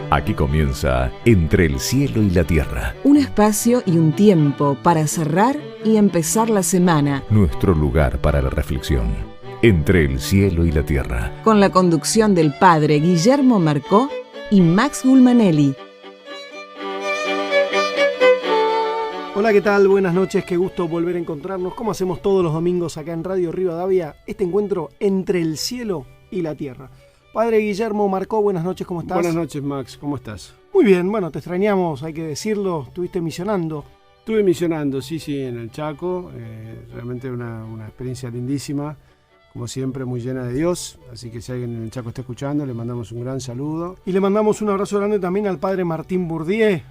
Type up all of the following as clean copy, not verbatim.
Aquí comienza Entre el cielo y la tierra. Un espacio y un tiempo para cerrar y empezar la semana. Nuestro lugar para la reflexión. Entre el cielo y la tierra. Con la conducción del padre Guillermo Marcó y Max Gulmanelli. Hola, ¿qué tal? Buenas noches, qué gusto volver a encontrarnos. Como hacemos todos los domingos acá en Radio Rivadavia, este encuentro entre el cielo y la tierra. Padre Guillermo Marcó, buenas noches, ¿cómo estás? Buenas noches, Max, ¿cómo estás? Muy bien, bueno, te extrañamos, hay que decirlo, estuviste misionando. Estuve misionando, sí, en el Chaco, realmente una experiencia lindísima, como siempre muy llena de Dios, así que si alguien en el Chaco está escuchando, le mandamos un gran saludo. Y le mandamos un abrazo grande también al padre Martín Bourdieu,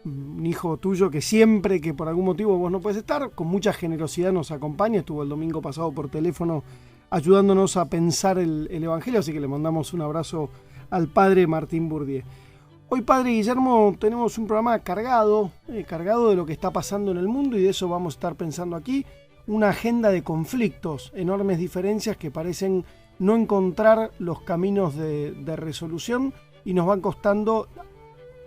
un hijo tuyo que siempre que por algún motivo vos no puedes estar, con mucha generosidad nos acompaña, estuvo el domingo pasado por teléfono ayudándonos a pensar el Evangelio, así que le mandamos un abrazo al padre Martín Bourdieu. Hoy, padre Guillermo, tenemos un programa cargado de lo que está pasando en el mundo y de eso vamos a estar pensando aquí. Una agenda de conflictos, enormes diferencias que parecen no encontrar los caminos de resolución y nos van costando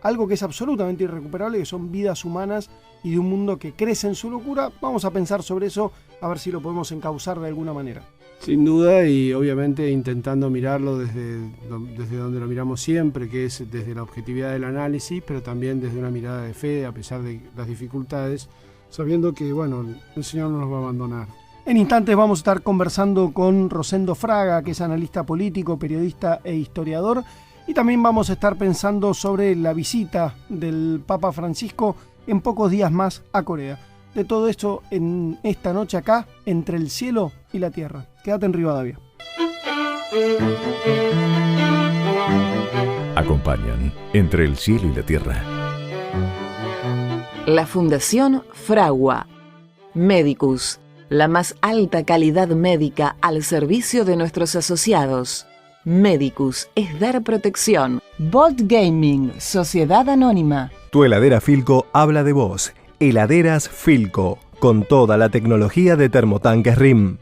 algo que es absolutamente irrecuperable, que son vidas humanas y de un mundo que crece en su locura. Vamos a pensar sobre eso, a ver si lo podemos encauzar de alguna manera. Sin duda, y obviamente intentando mirarlo desde donde lo miramos siempre, que es desde la objetividad del análisis, pero también desde una mirada de fe, a pesar de las dificultades, sabiendo que, bueno, el Señor no nos va a abandonar. En instantes vamos a estar conversando con Rosendo Fraga, que es analista político, periodista e historiador, y también vamos a estar pensando sobre la visita del Papa Francisco en pocos días más a Corea. De todo esto en esta noche acá, entre el cielo y la tierra. Quédate en Rivadavia. Acompañan Entre el cielo y la tierra. La Fundación Fragua. Medicus, la más alta calidad médica al servicio de nuestros asociados. Medicus es dar protección. Bolt Gaming, Sociedad Anónima. Tu heladera Filco habla de vos. Heladeras Filco, con toda la tecnología de termotanques RIM.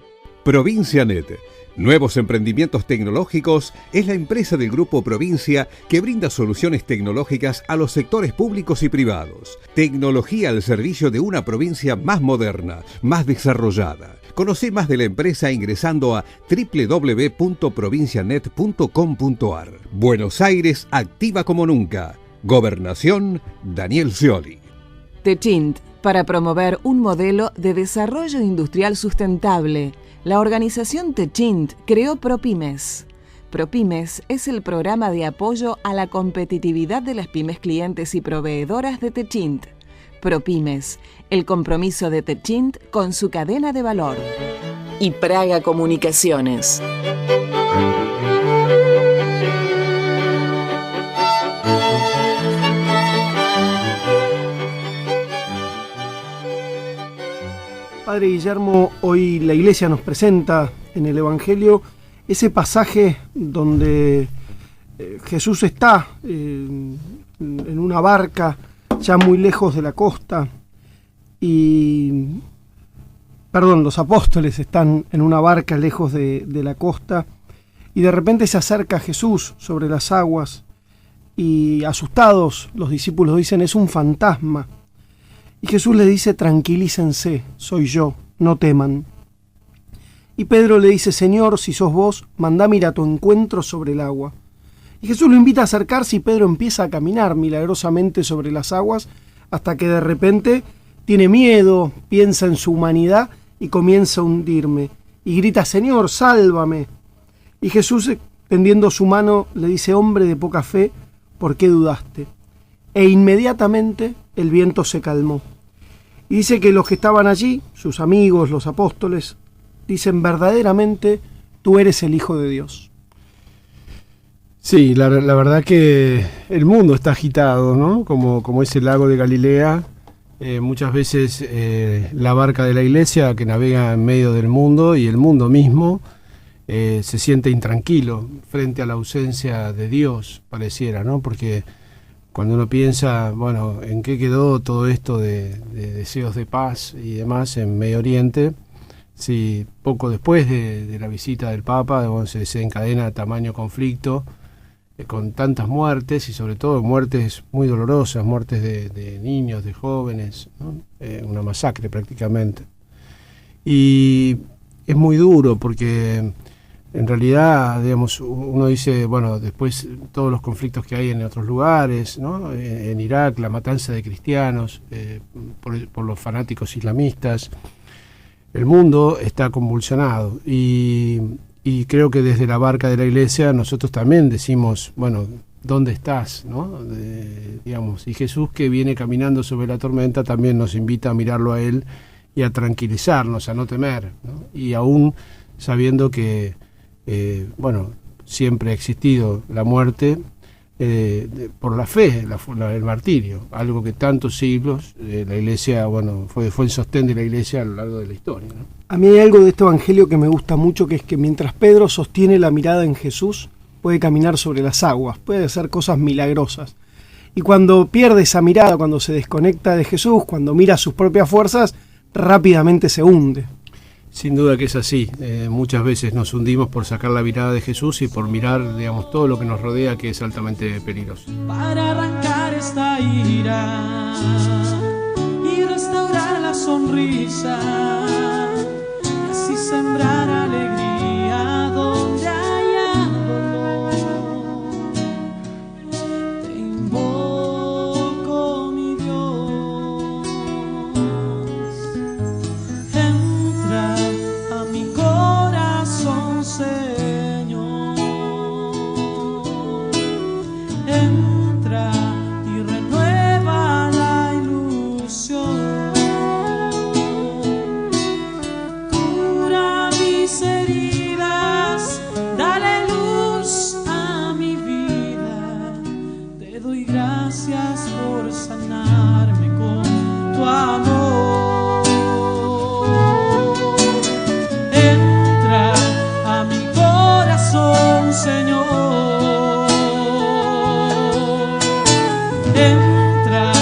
Provincianet, nuevos emprendimientos tecnológicos, es la empresa del Grupo Provincia que brinda soluciones tecnológicas a los sectores públicos y privados. Tecnología al servicio de una provincia más moderna, más desarrollada. Conoce más de la empresa ingresando a www.provincianet.com.ar. Buenos Aires activa como nunca. Gobernación, Daniel Scioli. Techint, para promover un modelo de desarrollo industrial sustentable. La organización Techint creó ProPymes. ProPymes es el programa de apoyo a la competitividad de las pymes clientes y proveedoras de Techint. ProPymes, el compromiso de Techint con su cadena de valor. Y Praga Comunicaciones. Padre Guillermo, hoy la Iglesia nos presenta en el Evangelio ese pasaje donde Jesús está en una barca ya muy lejos de la costa los apóstoles están en una barca lejos de la costa y de repente se acerca Jesús sobre las aguas y asustados los discípulos dicen: es un fantasma. Y Jesús les dice: tranquilícense, soy yo, no teman. Y Pedro le dice: Señor, si sos vos, mandame ir a tu encuentro sobre el agua. Y Jesús lo invita a acercarse y Pedro empieza a caminar milagrosamente sobre las aguas hasta que de repente tiene miedo, piensa en su humanidad y comienza a hundirme. Y grita: Señor, sálvame. Y Jesús, tendiendo su mano, le dice: hombre de poca fe, ¿por qué dudaste? E inmediatamente el viento se calmó. Y dice que los que estaban allí, sus amigos, los apóstoles, dicen: verdaderamente tú eres el Hijo de Dios. Sí, la verdad que el mundo está agitado, ¿no? Como ese lago de Galilea, muchas veces la barca de la Iglesia que navega en medio del mundo y el mundo mismo se siente intranquilo frente a la ausencia de Dios, pareciera, ¿no? Porque cuando uno piensa, bueno, en qué quedó todo esto de deseos de paz y demás en Medio Oriente, si poco después de la visita del Papa se desencadena tamaño conflicto con tantas muertes y sobre todo muertes muy dolorosas, muertes de niños, de jóvenes, ¿no? Una masacre prácticamente. Y es muy duro porque en realidad, digamos, uno dice, bueno, después todos los conflictos que hay en otros lugares, ¿no? En Irak, la matanza de cristianos por los fanáticos islamistas, el mundo está convulsionado y creo que desde la barca de la iglesia nosotros también decimos, bueno, ¿dónde estás? ¿No? Digamos, y Jesús, que viene caminando sobre la tormenta, también nos invita a mirarlo a Él y a tranquilizarnos, a no temer, ¿no? Y aún sabiendo que, bueno, siempre ha existido la muerte por la fe, el martirio, algo que tantos siglos la iglesia, bueno, fue el sostén de la iglesia a lo largo de la historia, ¿no? A mí hay algo de este evangelio que me gusta mucho, que es que mientras Pedro sostiene la mirada en Jesús, puede caminar sobre las aguas, puede hacer cosas milagrosas. Y cuando pierde esa mirada, cuando se desconecta de Jesús, cuando mira sus propias fuerzas, rápidamente se hunde. Sin duda que es así. Muchas veces nos hundimos por sacar la mirada de Jesús y por mirar, digamos, todo lo que nos rodea, que es altamente peligroso. Para arrancar esta ira y restaurar la sonrisa y así sembrar alegría donde haya dolor. Te invoco, mi Dios, entra a mi corazón, Señor, entra y renueva la ilusión. Cura mis heridas, dale luz a mi vida. Te doy gracias por sanarme con tu amor. Entra a mi corazón, Señor, entra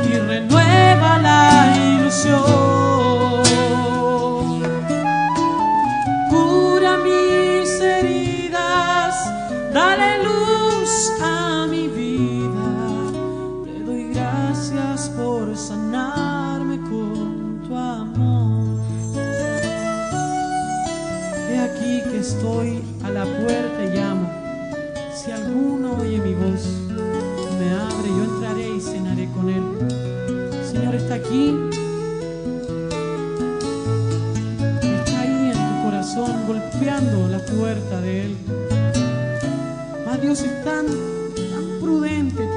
y renueva la ilusión. Cura mis heridas, dale luz a mi vida. Te doy gracias por sanarme con tu amor. He aquí que estoy a la puerta y llamo. Si alguno oye mi voz, me abre, yo entraré y cenaré con él. El Señor está aquí, está ahí en tu corazón, golpeando la puerta de Él. Mas Dios es tan prudente,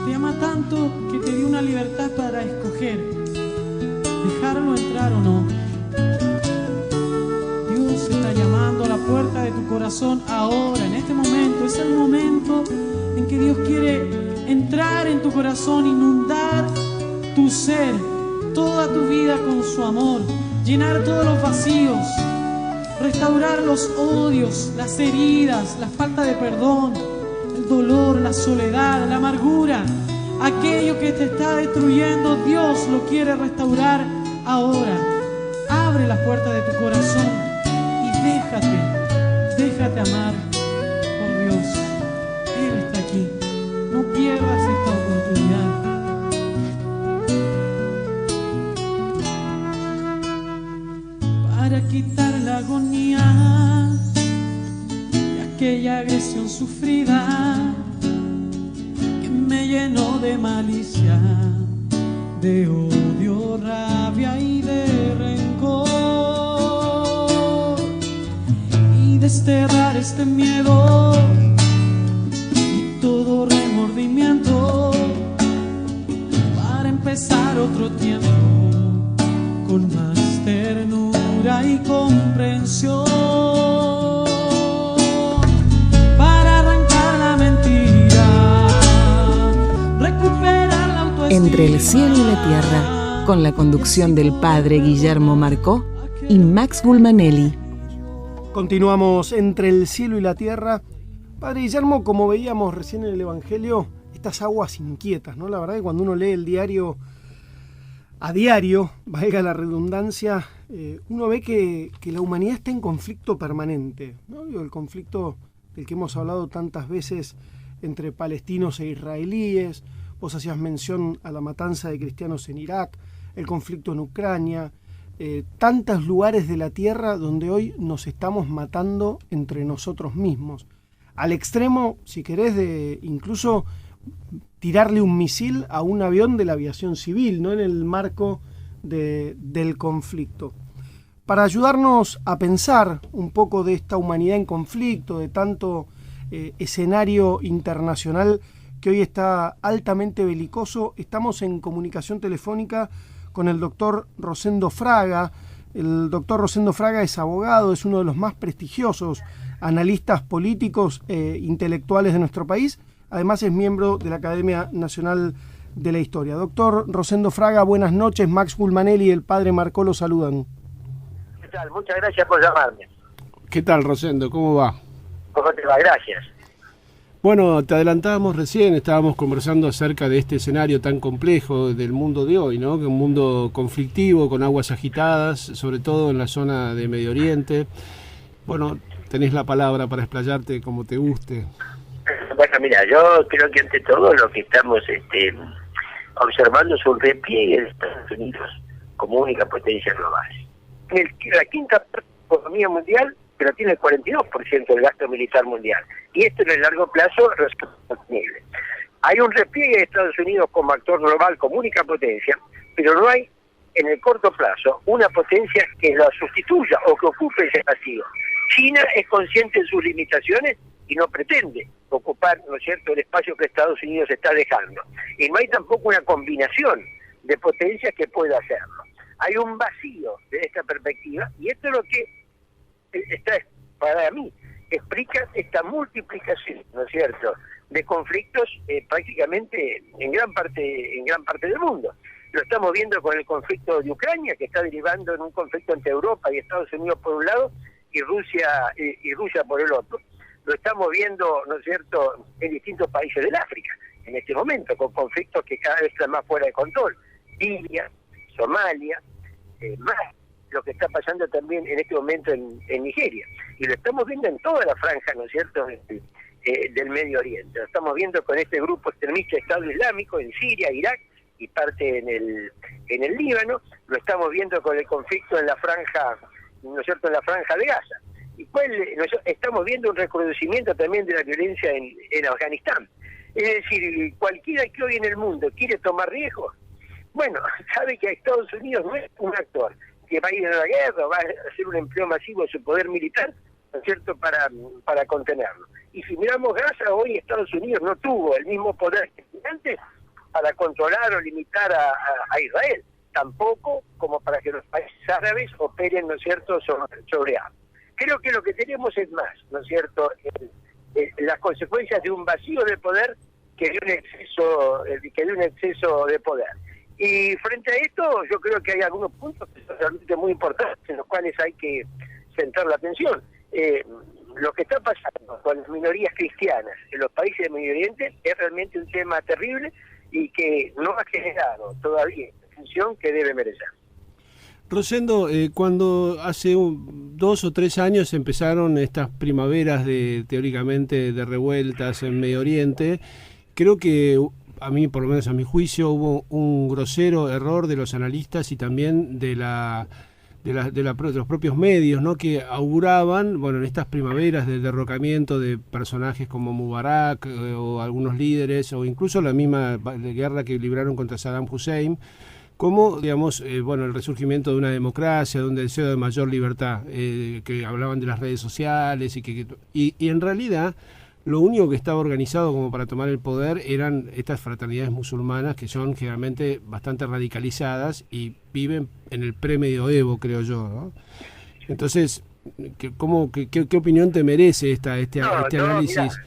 te ama tanto que te dio una libertad para escoger dejarlo entrar o no. Dios está llamando a la puerta de tu corazón ahora, en este momento. Es el momento en que Dios quiere entrar en tu corazón, inundar tu ser, toda tu vida con su amor, llenar todos los vacíos, restaurar los odios, las heridas, la falta de perdón, el dolor, la soledad, la amargura, aquello que te está destruyendo. Dios lo quiere restaurar ahora. Abre la puerta de tu corazón y déjate amar por Dios. Él está aquí. No pierdas esta oportunidad. Para quitar la agonía de aquella agresión sufrida que me llenó de malicia, de odio, rabia y de rencor, y desterrar este miedo y todo remordimiento para empezar otro tiempo con más ternura y comprensión, para arrancar la mentira, recuperar la autoestima. Entre el cielo y la tierra, con la conducción del padre Guillermo Marcó y Max Bulmanelli. Continuamos Entre el cielo y la tierra. Padre Guillermo, como veíamos recién en el Evangelio, estas aguas inquietas, ¿no? La verdad que cuando uno lee el diario a diario, valga la redundancia, uno ve que la humanidad está en conflicto permanente, ¿no? El conflicto del que hemos hablado tantas veces entre palestinos e israelíes. Vos hacías mención a la matanza de cristianos en Irak, el conflicto en Ucrania, tantos lugares de la tierra donde hoy nos estamos matando entre nosotros mismos. Al extremo, si querés, de incluso tirarle un misil a un avión de la aviación civil, ¿no? En el marco del conflicto. Para ayudarnos a pensar un poco de esta humanidad en conflicto, de tanto escenario internacional que hoy está altamente belicoso, estamos en comunicación telefónica con el doctor Rosendo Fraga. El doctor Rosendo Fraga es abogado, es uno de los más prestigiosos analistas políticos e intelectuales de nuestro país. Además es miembro de la Academia Nacional de la Historia. Doctor Rosendo Fraga, buenas noches. Max Gulmanelli y el padre Marcó lo saludan. ¿Qué tal? Muchas gracias por llamarme. ¿Qué tal, Rosendo? ¿Cómo va? ¿Cómo te va? Gracias. Bueno, te adelantábamos recién, estábamos conversando acerca de este escenario tan complejo del mundo de hoy, ¿no? Que un mundo conflictivo, con aguas agitadas, sobre todo en la zona de Medio Oriente. Bueno, tenés la palabra para explayarte como te guste. Bueno, mira, yo creo que ante todo lo que estamos observando es un repliegue de Estados Unidos como única potencia global. La quinta economía mundial, pero tiene el 42% del gasto militar mundial. Y esto en el largo plazo resulta sostenible. Hay un repliegue de Estados Unidos como actor global, como única potencia, pero no hay en el corto plazo una potencia que la sustituya o que ocupe ese vacío. China es consciente de sus limitaciones y no pretende ocupar, ¿no es cierto?, el espacio que Estados Unidos está dejando. Y no hay tampoco una combinación de potencias que pueda hacerlo. Hay un vacío de esta perspectiva y esto es lo que está, para mí, explica esta multiplicación, ¿no es cierto?, de conflictos prácticamente en gran parte del mundo. Lo estamos viendo con el conflicto de Ucrania, que está derivando en un conflicto entre Europa y Estados Unidos por un lado y Rusia por el otro. Lo estamos viendo, ¿no es cierto?, en distintos países del África, en este momento, con conflictos que cada vez están más fuera de control. Libia, Somalia, más lo que está pasando también en este momento en Nigeria. Y lo estamos viendo en toda la franja, ¿no es cierto?, del Medio Oriente. Lo estamos viendo con este grupo extremista Estado Islámico en Siria, Irak y parte en el Líbano. Lo estamos viendo con el conflicto en la franja, ¿no es cierto?, en la franja de Gaza. Y pues estamos viendo un recrudecimiento también de la violencia en Afganistán. Es decir, cualquiera que hoy en el mundo quiere tomar riesgos, bueno, sabe que Estados Unidos no es un actor que va a ir a la guerra, va a hacer un empleo masivo de su poder militar, ¿no es cierto?, para contenerlo. Y si miramos Gaza, hoy Estados Unidos no tuvo el mismo poder que antes para controlar o limitar a Israel, tampoco como para que los países árabes operen, ¿no es cierto?, sobre África. Creo que lo que tenemos es más, ¿no es cierto?, las consecuencias de un vacío de poder que de un exceso de poder. Y frente a esto, yo creo que hay algunos puntos que son realmente muy importantes en los cuales hay que centrar la atención. Lo que está pasando con las minorías cristianas en los países del Medio Oriente es realmente un tema terrible y que no ha generado todavía la atención que debe merecer. Rosendo, cuando hace 2 o 3 años empezaron estas primaveras teóricamente de revueltas en Medio Oriente, creo que a mí, por lo menos a mi juicio, hubo un grosero error de los analistas y también de los propios medios, ¿no?, que auguraban, bueno, en estas primaveras del derrocamiento de personajes como Mubarak o algunos líderes, o incluso la misma guerra que libraron contra Saddam Hussein, como, digamos, el resurgimiento de una democracia, de un deseo de mayor libertad, que hablaban de las redes sociales y en realidad lo único que estaba organizado como para tomar el poder eran estas fraternidades musulmanas que son generalmente bastante radicalizadas y viven en el pre-medioevo, creo yo, ¿no? Entonces, ¿qué opinión te merece este análisis? Mira,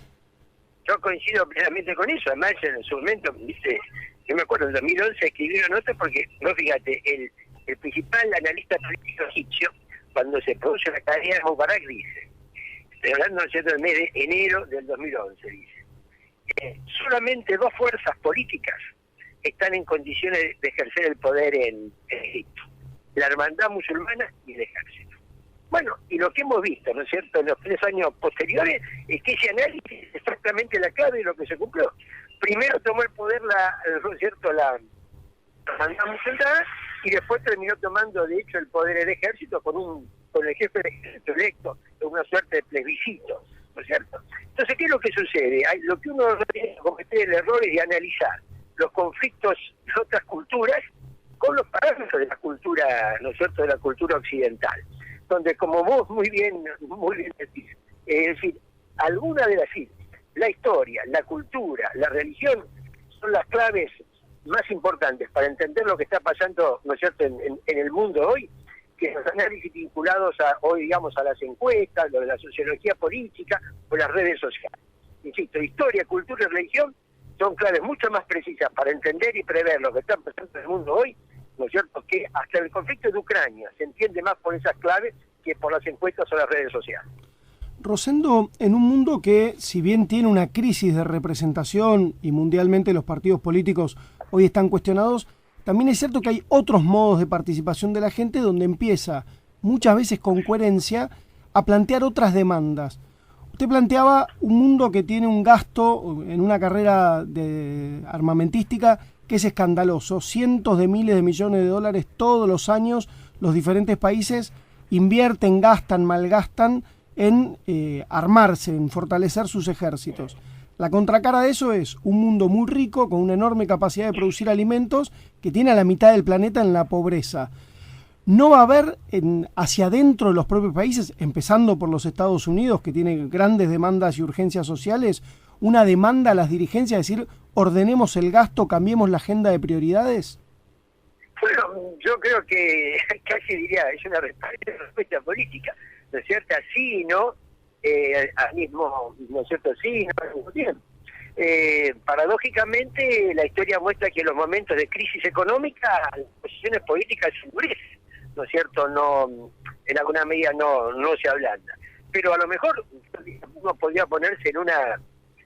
yo coincido plenamente con eso. Además, en su momento, yo me acuerdo en 2011 escribí una nota porque, no, fíjate, el principal analista político egipcio, cuando se produce la caída de Mubarak, dice, estoy hablando, ¿no es cierto?, del mes de enero del 2011, dice, solamente 2 fuerzas políticas están en condiciones de ejercer el poder en Egipto. la hermandad musulmana y el ejército. Bueno, y lo que hemos visto, ¿no es cierto?, en los 3 años posteriores, es que ese análisis es exactamente la clave de lo que se cumplió. Primero tomó el poder ¿no es cierto?, la hermandad musulmana, y después terminó tomando, de hecho, el poder del ejército con el jefe del ejército electo, en una suerte de plebiscito, ¿no es cierto? Entonces, ¿qué es lo que sucede? Lo que uno no tiene que cometer el error es de analizar los conflictos de otras culturas con los parámetros de la cultura, ¿no es cierto?, de la cultura occidental, donde, como vos muy bien decís, es decir, alguna de las la historia, la cultura, la religión, son las claves más importantes para entender lo que está pasando, ¿no es cierto?, en el mundo hoy, que los análisis vinculados hoy, digamos, a las encuestas, lo de la sociología política o las redes sociales. Insisto, historia, cultura y religión son claves mucho más precisas para entender y prever lo que está pasando en el mundo hoy, ¿no es cierto?, que hasta el conflicto de Ucrania se entiende más por esas claves que por las encuestas o las redes sociales. Rosendo, en un mundo que, si bien tiene una crisis de representación y mundialmente los partidos políticos hoy están cuestionados, también es cierto que hay otros modos de participación de la gente donde empieza, muchas veces con coherencia, a plantear otras demandas. Usted planteaba un mundo que tiene un gasto en una carrera armamentística que es escandaloso, cientos de miles de millones de dólares todos los años, los diferentes países invierten, gastan, malgastan en armarse, en fortalecer sus ejércitos. La contracara de eso es un mundo muy rico, con una enorme capacidad de producir alimentos, que tiene a la mitad del planeta en la pobreza. ¿No va a haber hacia adentro de los propios países, empezando por los Estados Unidos, que tiene grandes demandas y urgencias sociales, una demanda a las dirigencias, es decir, ordenemos el gasto, cambiemos la agenda de prioridades? Bueno, yo creo que casi diría, es una respuesta política, ¿no es cierto? Así, ¿no? Al mismo, ¿no es cierto? Sí, no al mismo tiempo. Paradójicamente, la historia muestra que en los momentos de crisis económica, las posiciones políticas se endurecen, ¿no es cierto? No, en alguna medida no se ablanda. Pero a lo mejor uno podría ponerse en una,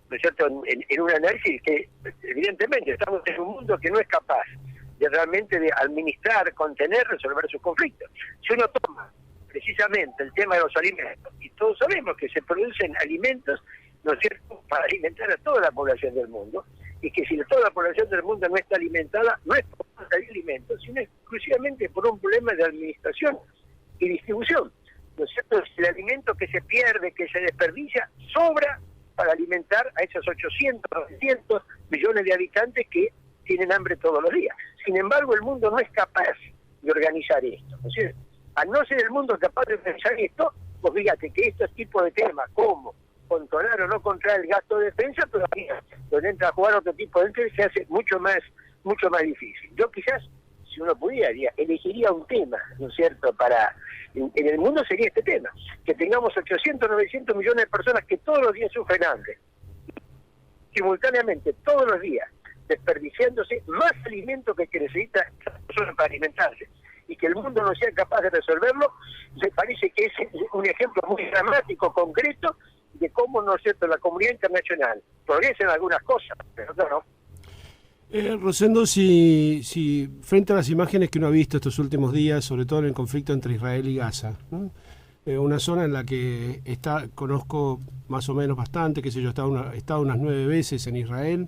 ¿no es cierto?, en un análisis que, evidentemente, estamos en un mundo que no es capaz de realmente de administrar, contener, resolver sus conflictos. Si uno toma precisamente el tema de los alimentos, y todos sabemos que se producen alimentos, ¿no es cierto?, para alimentar a toda la población del mundo, y que si toda la población del mundo no está alimentada, no es por falta de alimentos, sino exclusivamente por un problema de administración y distribución, ¿no es cierto? El alimento que se pierde, que se desperdicia, sobra para alimentar a esos 800, 900 millones de habitantes que tienen hambre todos los días. Sin embargo, el mundo no es capaz de organizar esto, ¿no es cierto? Al no ser el mundo capaz de organizar esto, pues fíjate que estos tipos de temas, como controlar o no controlar el gasto de defensa, todavía donde entra a jugar otro tipo de interés, se hace mucho más difícil. Yo quizás, si uno pudiera, elegiría un tema, ¿no es cierto?, para en el mundo sería este tema, que tengamos 800, 900 millones de personas que todos los días sufren hambre, simultáneamente, todos los días, desperdiciándose más alimento que necesita cada persona para alimentarse, y que el mundo no sea capaz de resolverlo, me parece que es un ejemplo muy dramático, concreto, de cómo, ¿no es cierto?, la comunidad internacional progresa en algunas cosas, pero no. Rosendo, si frente a las imágenes que uno ha visto estos últimos días, sobre todo en el conflicto entre Israel y Gaza, ¿no? Una zona en la que conozco más o menos bastante, qué sé yo, he estado unas 9 veces en Israel.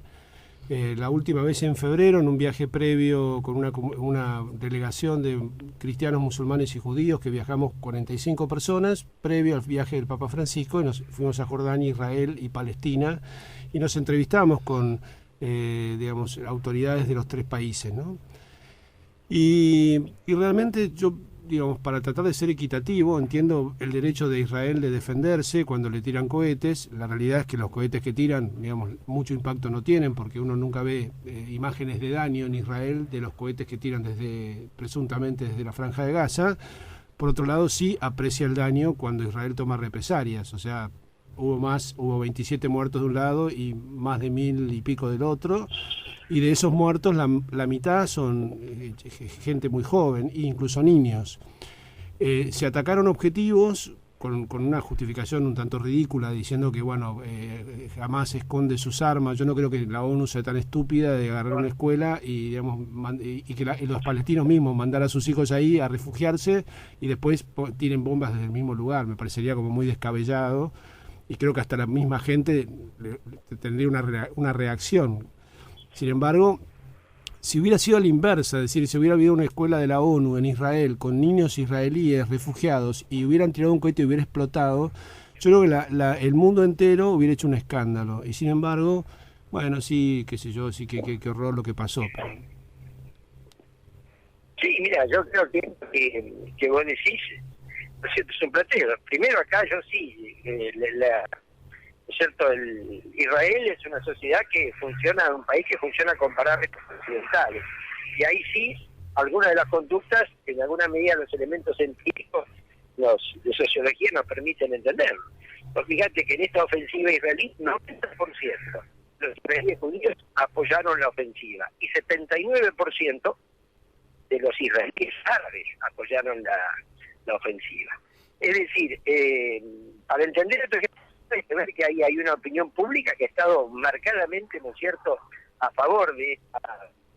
La última vez en febrero, en un viaje previo con una delegación de cristianos, musulmanes y judíos, que viajamos 45 personas, previo al viaje del Papa Francisco, y nos fuimos a Jordania, Israel y Palestina, y nos entrevistamos con digamos, autoridades de los 3 países, ¿no? Y realmente yo, digamos, para tratar de ser equitativo, entiendo el derecho de Israel de defenderse cuando le tiran cohetes. La realidad es que los cohetes que tiran, digamos, mucho impacto no tienen, porque uno nunca ve imágenes de daño en Israel de los cohetes que tiran presuntamente desde la Franja de Gaza. Por otro lado, sí aprecia el daño cuando Israel toma represalias, o sea, hubo 27 muertos de un lado y más de 1000 y pico del otro, y de esos muertos la mitad son gente muy joven, incluso niños. Se atacaron objetivos con una justificación un tanto ridícula, diciendo que bueno, jamás esconde sus armas. Yo no creo que la ONU sea tan estúpida de agarrar una escuela y digamos y que los palestinos mismos mandar a sus hijos ahí a refugiarse y después tiren bombas desde el mismo lugar. Me parecería como muy descabellado, y creo que hasta la misma gente tendría una reacción. Sin embargo, si hubiera sido a la inversa, es decir, si hubiera habido una escuela de la ONU en Israel con niños israelíes refugiados y hubieran tirado un cohete y hubiera explotado, yo creo que el mundo entero hubiera hecho un escándalo. Y sin embargo, bueno, sí, qué sé yo, sí, qué horror lo que pasó. Sí, mira, yo creo que vos decís, ¿no es cierto? Es un planteo. Primero acá yo sí, ¿no es cierto? Israel es una sociedad que funciona, un país que funciona con parámetros occidentales. Y ahí sí, algunas de las conductas, en alguna medida los elementos científicos de sociología nos permiten entenderlo. Pues fíjate que en esta ofensiva israelí, 90% los israelíes judíos apoyaron la ofensiva y 79% de los israelíes árabes apoyaron la ofensiva. Es decir, para entender esto hay que ver que hay una opinión pública que ha estado marcadamente, ¿no es cierto?, a favor de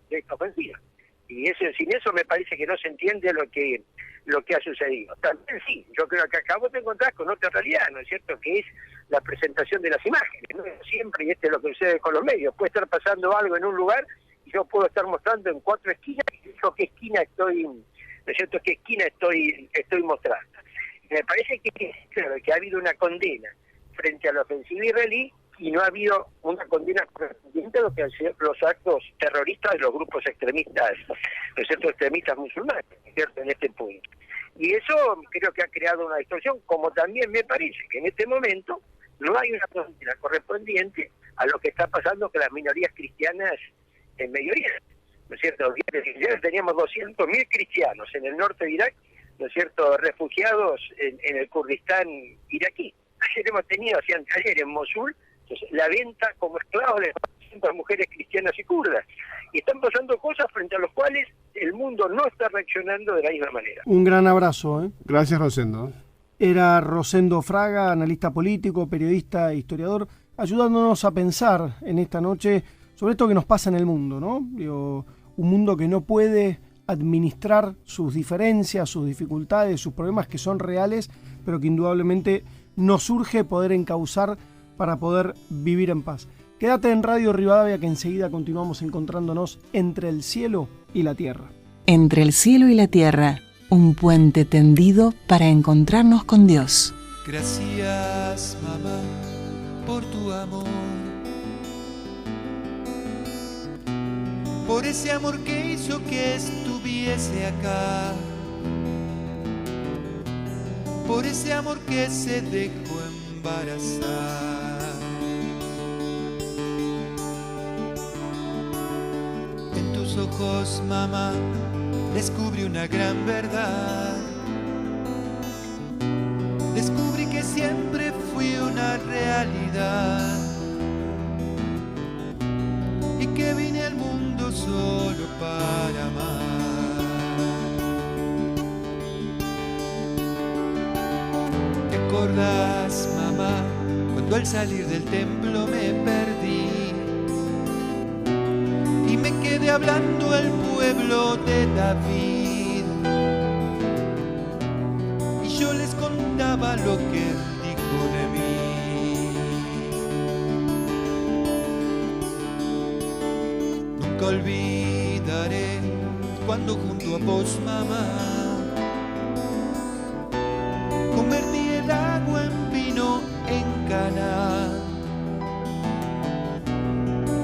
esta ofensiva. Y sin eso me parece que no se entiende lo que ha sucedido. También sí, yo creo que acá vos te encontrás con otra realidad, ¿no es cierto?, que es la presentación de las imágenes. No siempre, y este es lo que sucede con los medios, puede estar pasando algo en un lugar y yo puedo estar mostrando en 4 esquinas y digo qué esquina estoy, ¿no es cierto?, qué esquina estoy mostrando. Y me parece que ha habido una condena frente a la ofensiva israelí y no ha habido una condena correspondiente a lo que han sido los actos terroristas de los grupos extremistas, ¿no es cierto?, extremistas musulmanes, ¿no es cierto?, en este punto. Y eso creo que ha creado una distorsión, como también me parece que en este momento no hay una condena correspondiente a lo que está pasando con las minorías cristianas en Medio Oriente, ¿no es cierto? Ya teníamos 200.000 cristianos en el norte de Irak, ¿no es cierto?, refugiados en el Kurdistán iraquí. Ayer hemos tenido, ayer en Mosul, la venta como esclavos de 400 mujeres cristianas y kurdas. Y están pasando cosas frente a las cuales el mundo no está reaccionando de la misma manera. Un gran abrazo. Gracias, Rosendo. Era Rosendo Fraga, analista político, periodista e historiador, ayudándonos a pensar en esta noche sobre esto que nos pasa en el mundo, ¿no? Un mundo que no puede administrar sus diferencias, sus dificultades, sus problemas que son reales, pero que indudablemente nos urge poder encauzar para poder vivir en paz. Quédate en Radio Rivadavia, que enseguida continuamos encontrándonos entre el cielo y la tierra. Entre el cielo y la tierra, un puente tendido para encontrarnos con Dios. Gracias, mamá, por tu amor, por ese amor que hizo que estuviese acá, por ese amor que se dejó embarazar. En tus ojos, mamá, descubrí una gran verdad. Descubrí que siempre fui una realidad y que vine al mundo solo para amar. ¿Te acordás, mamá, cuando al salir del templo me perdí y me quedé hablando al pueblo de David? Y yo les contaba lo que él dijo de mí. Nunca olvidaré cuando junto a vos, mamá, convertí el agua en vino en Caná.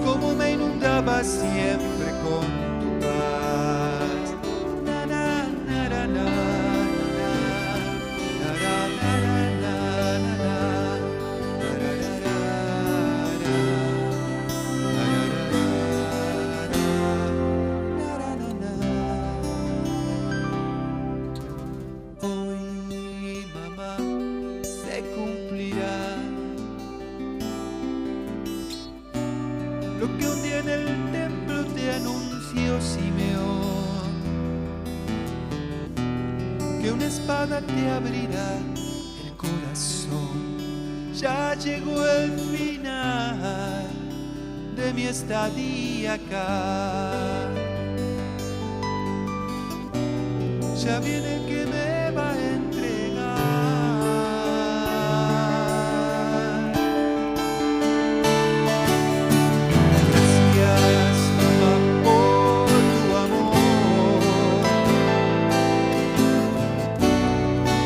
Cómo me inundaba siempre con tu paz. Na, na, na, na, na, na, na, na, na, na. Hoy, mamá, se cumplirá lo que un día en el templo te anunció Simeón, que una espada te abrirá el corazón. ya llegó el final de mi estadía acá. Ya viene el que me va a entregar. Gracias, papá, por tu amor,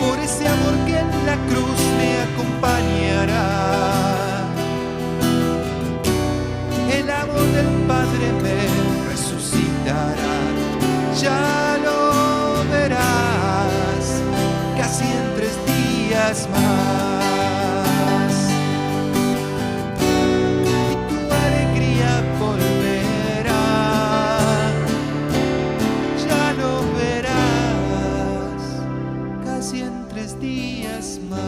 por ese amor que en la cruz me acompañará. El amor del Padre me resucitará. Ya lo verás, casi en 3 días más, y tu alegría volverá. Ya lo verás, casi en 3 días más.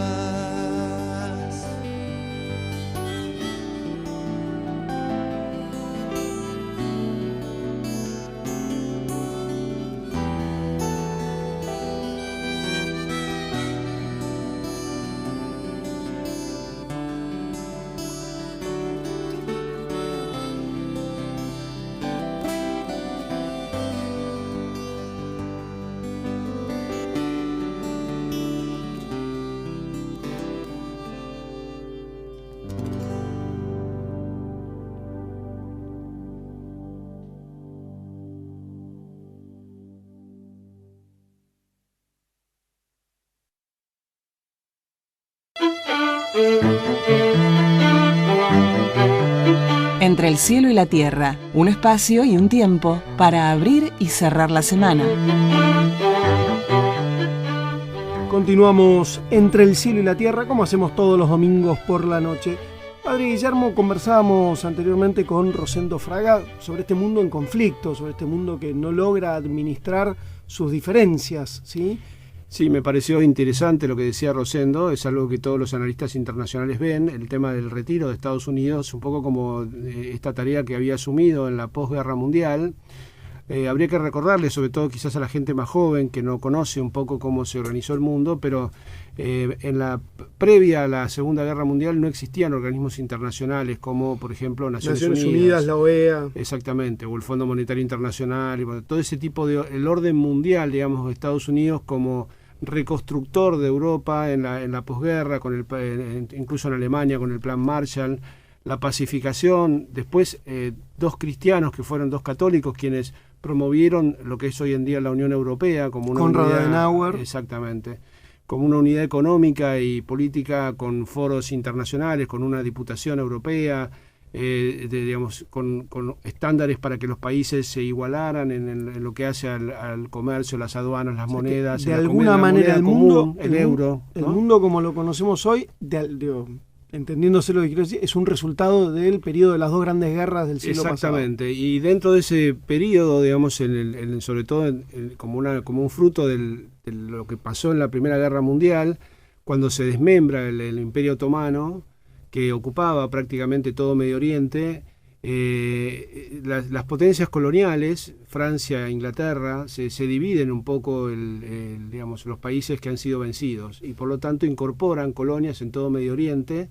Entre el cielo y la tierra, un espacio y un tiempo para abrir y cerrar la semana. Continuamos entre el cielo y la tierra, como hacemos todos los domingos por la noche. Padre Guillermo, conversábamos anteriormente con Rosendo Fraga sobre este mundo en conflicto, sobre este mundo que no logra administrar sus diferencias, ¿sí? Sí, me pareció interesante lo que decía Rosendo, es algo que todos los analistas internacionales ven, el tema del retiro de Estados Unidos, un poco como esta tarea que había asumido en la posguerra mundial. Habría que recordarle, sobre todo quizás a la gente más joven, que no conoce un poco cómo se organizó el mundo, pero en la previa a la Segunda Guerra Mundial no existían organismos internacionales como, por ejemplo, Naciones Unidas, la OEA. Exactamente, o el Fondo Monetario Internacional, y bueno, todo ese tipo de... El orden mundial, digamos, de Estados Unidos como reconstructor de Europa en la posguerra, incluso en Alemania con el Plan Marshall, la pacificación, después 2 cristianos que fueron 2 católicos quienes promovieron lo que es hoy en día la Unión Europea como una Konrad unidad, Adenauer. exactamente, como una unidad económica y política con foros internacionales, con una diputación europea, digamos, con estándares para que los países se igualaran en lo que hace al comercio, las aduanas, las monedas. De alguna manera el mundo, el euro, el ¿no? mundo como lo conocemos hoy, entendiéndose lo que quiero decir, es un resultado del periodo de las 2 grandes guerras del siglo pasado. Exactamente, y dentro de ese periodo, digamos, sobre todo como un fruto de lo que pasó en la Primera Guerra Mundial, cuando se desmembra el Imperio Otomano, que ocupaba prácticamente todo Medio Oriente, las potencias coloniales, Francia e Inglaterra, se dividen un poco digamos, los países que han sido vencidos, y por lo tanto incorporan colonias en todo Medio Oriente,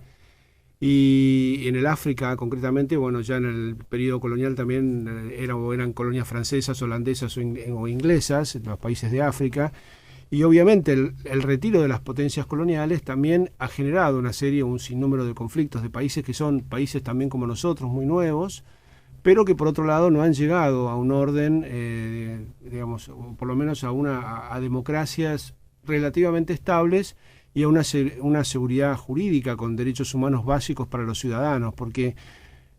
y en el África concretamente, bueno, ya en el periodo colonial también eran colonias francesas, holandesas o inglesas, los países de África. Y obviamente el retiro de las potencias coloniales también ha generado un sinnúmero de conflictos de países que son países también como nosotros, muy nuevos, pero que por otro lado no han llegado a un orden, digamos, o por lo menos a democracias relativamente estables y a una seguridad jurídica con derechos humanos básicos para los ciudadanos, porque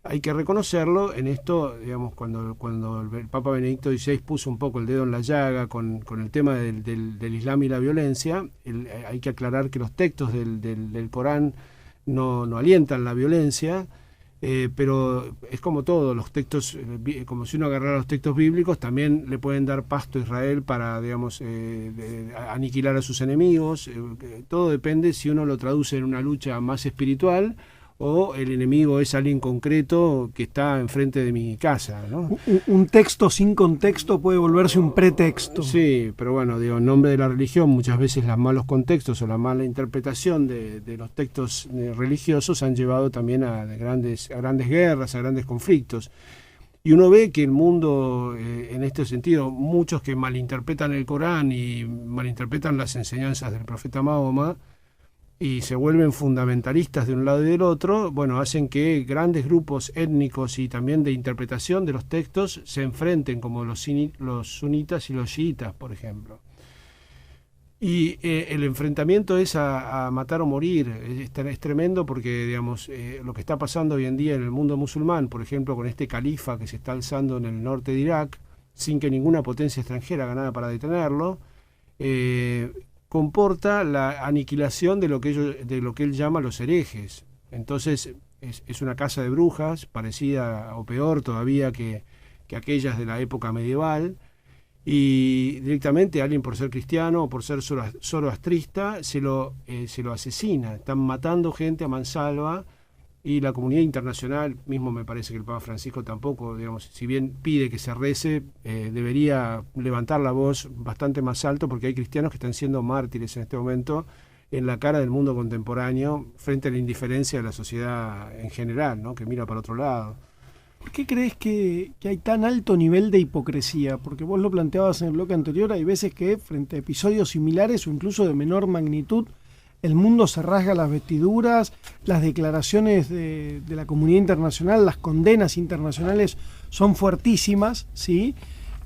hay que reconocerlo en esto, digamos, cuando el Papa Benedicto XVI puso un poco el dedo en la llaga con el tema del Islam y la violencia. Hay que aclarar que los textos del Corán no alientan la violencia, pero es como todo, los textos, como si uno agarrara los textos bíblicos, también le pueden dar pasto a Israel para, digamos, aniquilar a sus enemigos. Todo depende si uno lo traduce en una lucha más espiritual o el enemigo es alguien concreto que está enfrente de mi casa, ¿no? Un texto sin contexto puede volverse un pretexto. Sí, pero bueno, digo, en nombre de la religión, muchas veces los malos contextos o la mala interpretación de los textos religiosos han llevado también a grandes guerras, a grandes conflictos. Y uno ve que el mundo, en este sentido, muchos que malinterpretan el Corán y malinterpretan las enseñanzas del profeta Mahoma, y se vuelven fundamentalistas de un lado y del otro, bueno, hacen que grandes grupos étnicos y también de interpretación de los textos se enfrenten, como los sunitas y los chiitas, por ejemplo. Y el enfrentamiento es a matar o morir, es tremendo porque, digamos, lo que está pasando hoy en día en el mundo musulmán, por ejemplo, con este califa que se está alzando en el norte de Irak, sin que ninguna potencia extranjera haga nada para detenerlo, comporta la aniquilación de lo que él llama los herejes. Entonces es una casa de brujas, parecida o peor todavía que aquellas de la época medieval, y directamente alguien por ser cristiano o por ser zoroastrista se lo asesina. Están matando gente a mansalva, y la comunidad internacional, mismo me parece que el Papa Francisco tampoco, digamos, si bien pide que se rece, debería levantar la voz bastante más alto, porque hay cristianos que están siendo mártires en este momento en la cara del mundo contemporáneo frente a la indiferencia de la sociedad en general, ¿no?, que mira para otro lado. ¿Por qué crees que hay tan alto nivel de hipocresía? Porque vos lo planteabas en el bloque anterior, hay veces que frente a episodios similares o incluso de menor magnitud, el mundo se rasga las vestiduras, las declaraciones de la comunidad internacional, las condenas internacionales son fuertísimas, ¿sí?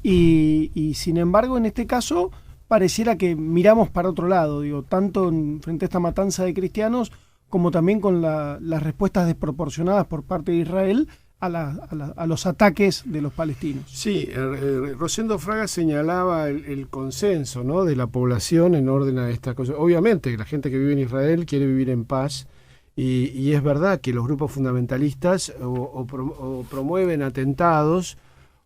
Y sin embargo, en este caso, pareciera que miramos para otro lado, digo, tanto frente a esta matanza de cristianos, como también con las respuestas desproporcionadas por parte de Israel a los ataques de los palestinos. Sí, Rosendo Fraga señalaba el consenso, ¿no?, de la población en orden a estas cosas. Obviamente, la gente que vive en Israel quiere vivir en paz, y es verdad que los grupos fundamentalistas o promueven atentados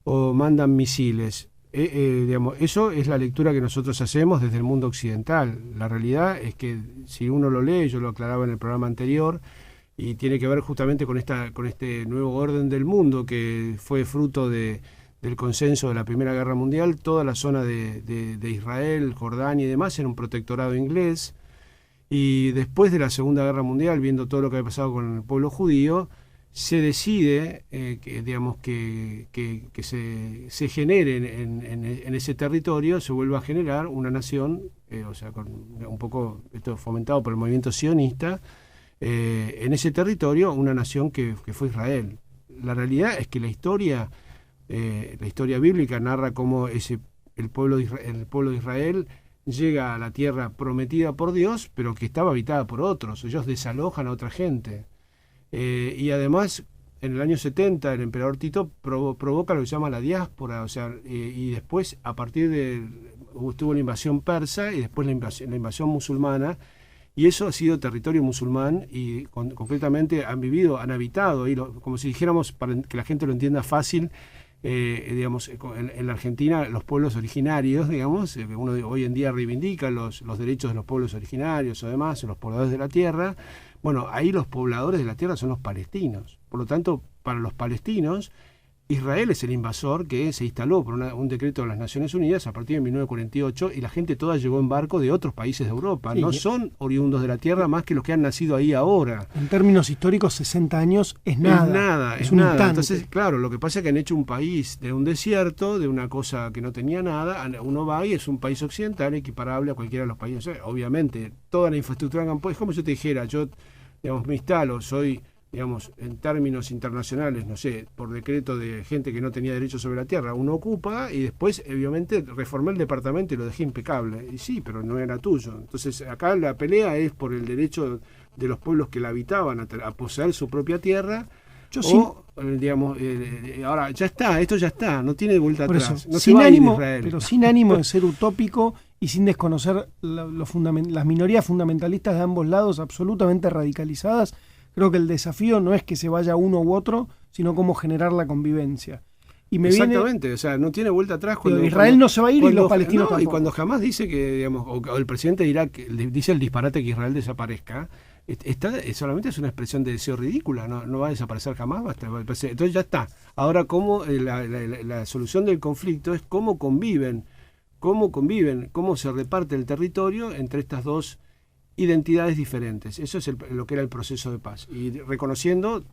o mandan misiles. Digamos, eso es la lectura que nosotros hacemos desde el mundo occidental. La realidad es que si uno lo lee, yo lo aclaraba en el programa anterior, y tiene que ver justamente con este nuevo orden del mundo que fue fruto del consenso de la Primera Guerra Mundial. Toda la zona de Israel, Jordania y demás era un protectorado inglés, y después de la Segunda Guerra Mundial, viendo todo lo que había pasado con el pueblo judío, se decide que se genere en ese territorio, se vuelva a generar una nación, con un poco esto fomentado por el movimiento sionista, en ese territorio, una nación que fue Israel. La realidad es que la historia bíblica narra cómo el pueblo de Israel llega a la tierra prometida por Dios, pero que estaba habitada por otros. Ellos desalojan a otra gente. Y además, en el año 70, el emperador Tito provoca lo que se llama la diáspora, y después, a partir estuvo la invasión persa y después la invasión musulmana, y eso ha sido territorio musulmán, y concretamente han habitado ahí, como si dijéramos, para que la gente lo entienda fácil, en la Argentina, los pueblos originarios, digamos, uno hoy en día reivindica los derechos de los pueblos originarios o demás, los pobladores de la tierra. Bueno, ahí los pobladores de la tierra son los palestinos. Por lo tanto, para los palestinos, Israel es el invasor que se instaló por un decreto de las Naciones Unidas a partir de 1948, y la gente toda llegó en barco de otros países de Europa. Sí, no son oriundos de la tierra más que los que han nacido ahí ahora. En términos históricos, 60 años es nada. Es un nada. Entonces, claro, lo que pasa es que han hecho un país de un desierto, de una cosa que no tenía nada. Uno va y es un país occidental equiparable a cualquiera de los países. O sea, obviamente, toda la infraestructura en campo, es como si yo te dijera, yo, me instalo, soy, en términos internacionales, no sé, por decreto de gente que no tenía derecho sobre la tierra, uno ocupa, y después, obviamente, reformé el departamento y lo dejé impecable. Y sí, pero no era tuyo. Entonces, acá la pelea es por el derecho de los pueblos que la habitaban a poseer su propia tierra. Ahora ya está, esto ya está, no tiene vuelta atrás. No sin ánimo, pero sin ánimo de ser utópico y sin desconocer las minorías fundamentalistas de ambos lados, absolutamente radicalizadas. Creo que el desafío no es que se vaya uno u otro, sino cómo generar la convivencia. Exactamente, no tiene vuelta atrás. Israel no se va a ir y los palestinos tampoco. Y cuando jamás dice que, o el presidente de Irak dice el disparate que Israel desaparezca, solamente es una expresión de deseo ridícula, no va a desaparecer jamás. Entonces ya está. Ahora, cómo la solución del conflicto es cómo conviven, cómo se reparte el territorio entre estas dos identidades diferentes. Eso es lo que era el proceso de paz. Y reconociendo,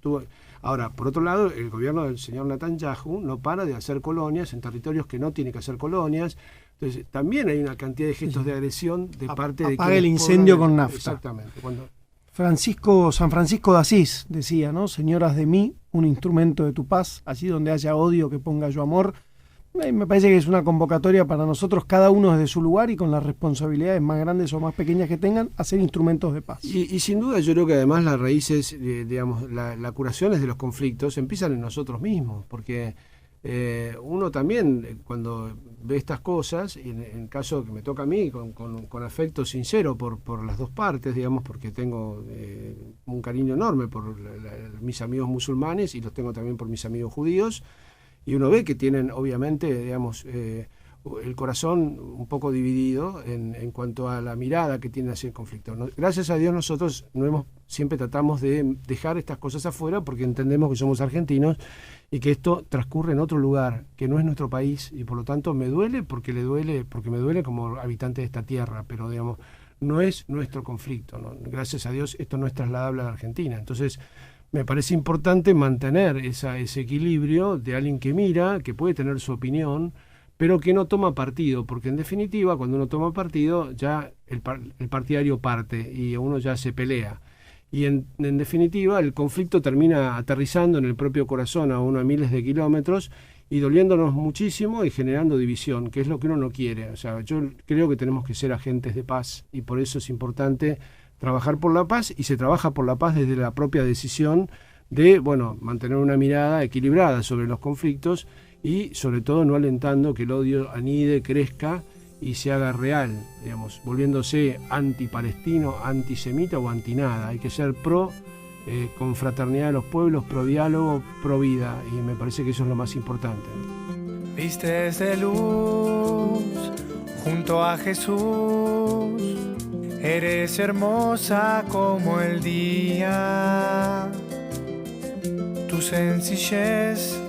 ahora, por otro lado, el gobierno del señor Netanyahu no para de hacer colonias en territorios que no tiene que hacer colonias. Entonces, también hay una cantidad de gestos de agresión de parte de... Apaga el incendio con nafta. Exactamente. San Francisco de Asís decía, ¿no? Señoras de mí, un instrumento de tu paz, allí donde haya odio que ponga yo amor. Me parece que es una convocatoria para nosotros, cada uno desde su lugar y con las responsabilidades más grandes o más pequeñas que tengan, hacer instrumentos de paz. Y sin duda yo creo que además las raíces, digamos, la curación de los conflictos empiezan en nosotros mismos, porque uno también cuando ve estas cosas, y en el caso que me toca a mí, con afecto sincero por las dos partes, digamos, porque tengo un cariño enorme por mis amigos musulmanes y los tengo también por mis amigos judíos, y uno ve que tienen, obviamente, digamos, el corazón un poco dividido en cuanto a la mirada que tienen hacia el conflicto. Gracias a Dios nosotros siempre tratamos de dejar estas cosas afuera porque entendemos que somos argentinos y que esto transcurre en otro lugar, que no es nuestro país, y por lo tanto me duele porque me duele como habitante de esta tierra, pero digamos, no es nuestro conflicto, ¿no? Gracias a Dios esto no es trasladable a la Argentina. Entonces, me parece importante mantener ese equilibrio de alguien que mira, que puede tener su opinión, pero que no toma partido, porque en definitiva, cuando uno toma partido, ya el partidario parte y uno ya se pelea. Y en definitiva, el conflicto termina aterrizando en el propio corazón a miles de kilómetros y doliéndonos muchísimo y generando división, que es lo que uno no quiere. O sea, yo creo que tenemos que ser agentes de paz y por eso es importante trabajar por la paz, y se trabaja por la paz desde la propia decisión de, mantener una mirada equilibrada sobre los conflictos y sobre todo no alentando que el odio anide, crezca y se haga real, digamos, volviéndose antipalestino, antisemita o antinada. Hay que ser pro confraternidad de los pueblos, pro diálogo, pro vida, y me parece que eso es lo más importante. Vistes de luz junto a Jesús, eres hermosa como el día. Tu sencillez,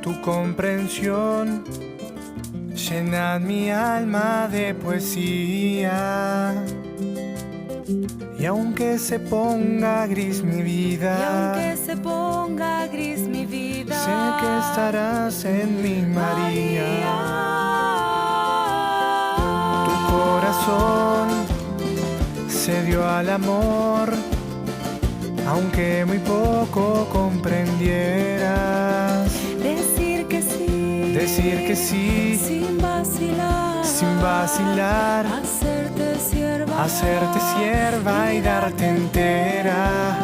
tu comprensión llenan mi alma de poesía. Y aunque se ponga gris mi vida, sé que estarás en mi María. Tu corazón se dio al amor, aunque muy poco comprendieras. Decir que sí, sin vacilar, hacerte sierva y darte entera.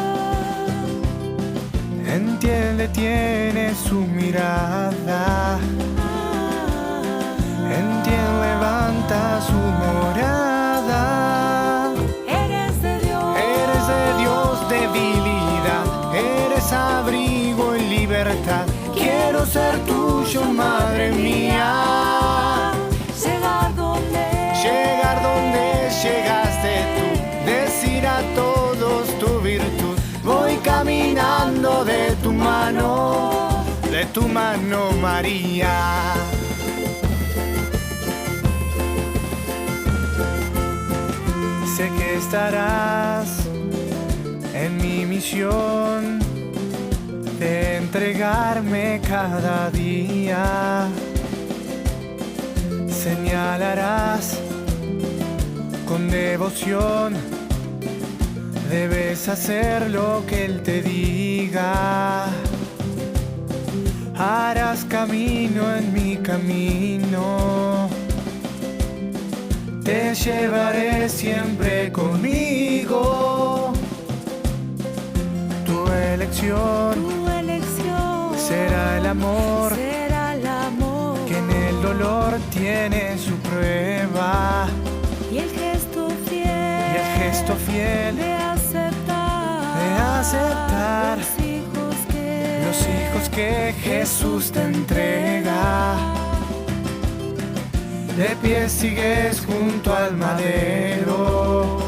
Entiende, tiene su mirada. Entiende, levanta su morada. Eres de Dios, debilidad. Eres abrigo y libertad. Quiero ser tuyo, madre mía. Llegar donde llegaste tú. Decir a todos tu virtud. Voy caminando de tu mano, María. Sé que estarás en mi misión de entregarme cada día. Señalarás con devoción, debes hacer lo que Él te diga. Harás camino en mi camino. Te llevaré siempre conmigo. Tu elección será el amor, que en el dolor tiene su prueba. Y el gesto fiel de aceptar los hijos que Jesús te entrega. De pie sigues junto al madero,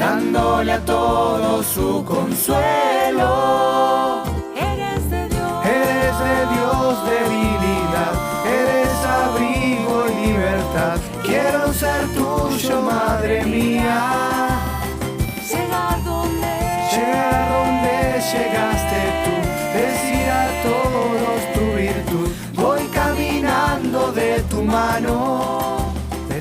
dándole a todos su consuelo. Eres de Dios, debilidad, eres abrigo y libertad. Quiero ser tuyo, madre mía. llegar donde llegaste tú, decir a todos tu virtud. Voy caminando de tu mano.